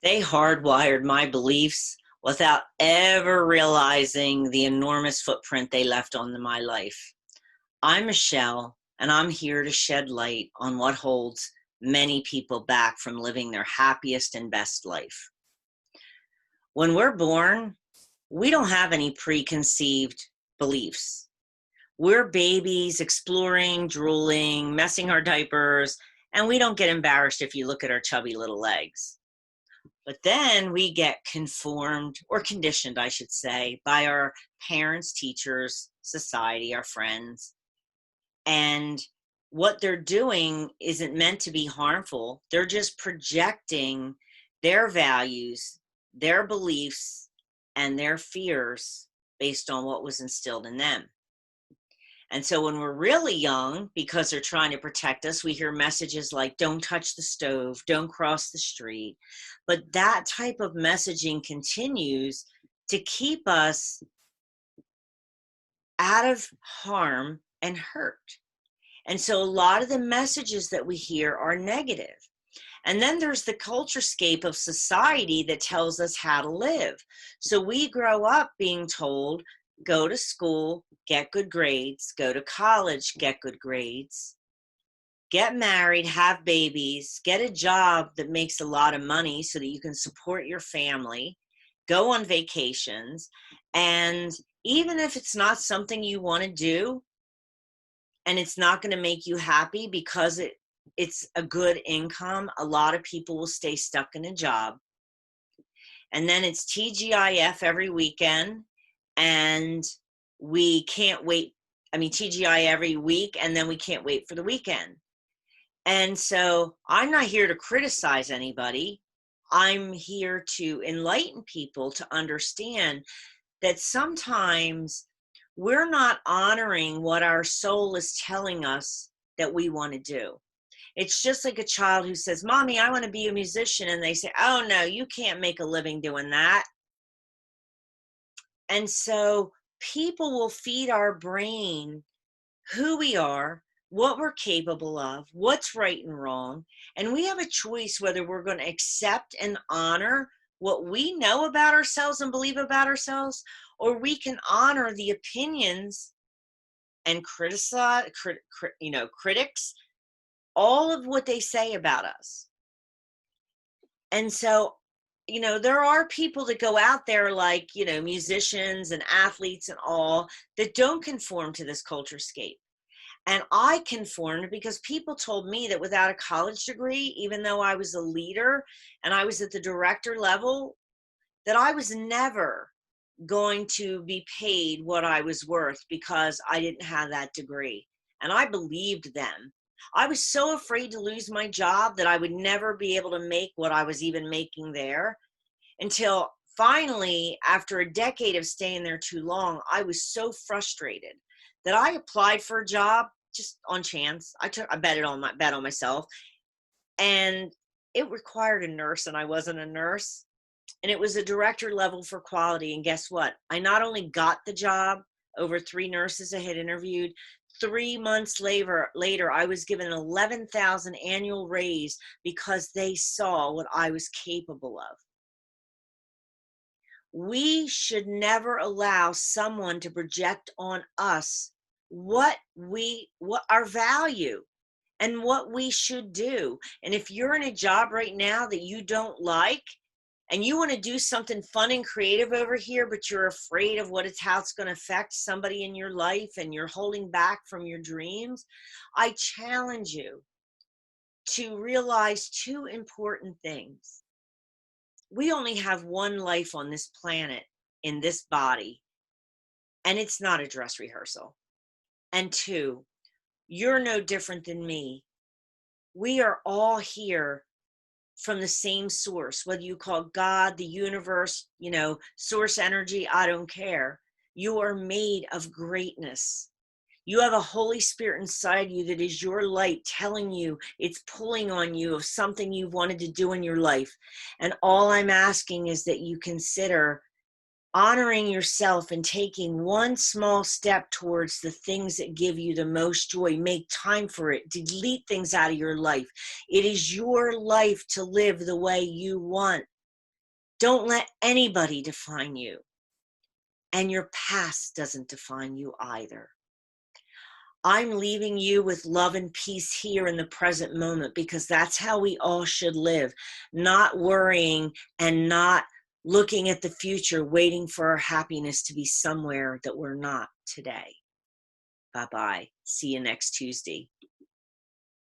They hardwired my beliefs without ever realizing the enormous footprint they left on my life. I'm Michele, and I'm here to shed light on what holds many people back from living their happiest and best life. When we're born, we don't have any preconceived beliefs. We're babies exploring, drooling, messing our diapers, and we don't get embarrassed if you look at our chubby little legs. But then we get conformed or conditioned, I should say, by our parents, teachers, society, our friends. And what they're doing isn't meant to be harmful. They're just projecting their values, their beliefs, and their fears based on what was instilled in them. And so when we're really young, because they're trying to protect us, we hear messages like, don't touch the stove, don't cross the street. But that type of messaging continues to keep us out of harm and hurt. And so a lot of the messages that we hear are negative. And then there's the culturescape of society that tells us how to live. So we grow up being told, go to school, get good grades, go to college, get good grades, get married, have babies, get a job that makes a lot of money so that you can support your family, go on vacations. And even if it's not something you want to do and it's not going to make you happy because it's a good income, a lot of people will stay stuck in a job. And then it's TGIF every weekend. And we can't wait. TGI every week, and then we can't wait for the weekend. And so I'm not here to criticize anybody. I'm here to enlighten people to understand that sometimes we're not honoring what our soul is telling us that we want to do. It's just like a child who says, Mommy, I want to be a musician. And they say, oh, no, you can't make a living doing that. And so people will feed our brain who we are, what we're capable of, what's right and wrong. And we have a choice whether we're going to accept and honor what we know about ourselves and believe about ourselves, or we can honor the opinions and criticize, critics, all of what they say about us. And so there are people that go out there like, musicians and athletes and all that don't conform to this culturescape. And I conformed because people told me that without a college degree, even though I was a leader and I was at the director level, that I was never going to be paid what I was worth because I didn't have that degree. And I believed them. I was so afraid to lose my job that I would never be able to make what I was even making there, until finally, after a decade of staying there too long, I was so frustrated that I applied for a job just on chance. I bet on myself, and it required a nurse, and I wasn't a nurse, and it was a director level for quality. And guess what? I not only got the job over 3 nurses I had interviewed. 3 months later, I was given an $11,000 annual raise because they saw what I was capable of. We should never allow someone to project on us what our value and what we should do. And if you're in a job right now that you don't like, and you want to do something fun and creative over here, but you're afraid of how it's going to affect somebody in your life and you're holding back from your dreams, I challenge you to realize 2 important things. We only have one life on this planet, in this body, and it's not a dress rehearsal. And 2, you're no different than me. We are all here from the same source, whether you call God, the universe, source energy, I don't care. You are made of greatness. You have a Holy Spirit inside you that is your light telling you, it's pulling on you of something you've wanted to do in your life. And all I'm asking is that you consider honoring yourself and taking one small step towards the things that give you the most joy. Make time for it. Delete things out of your life. It is your life to live the way you want. Don't let anybody define you. And your past doesn't define you either. I'm leaving you with love and peace here in the present moment, because that's how we all should live, not worrying and not looking at the future, waiting for our happiness to be somewhere that we're not today. Bye-bye. See you next Tuesday.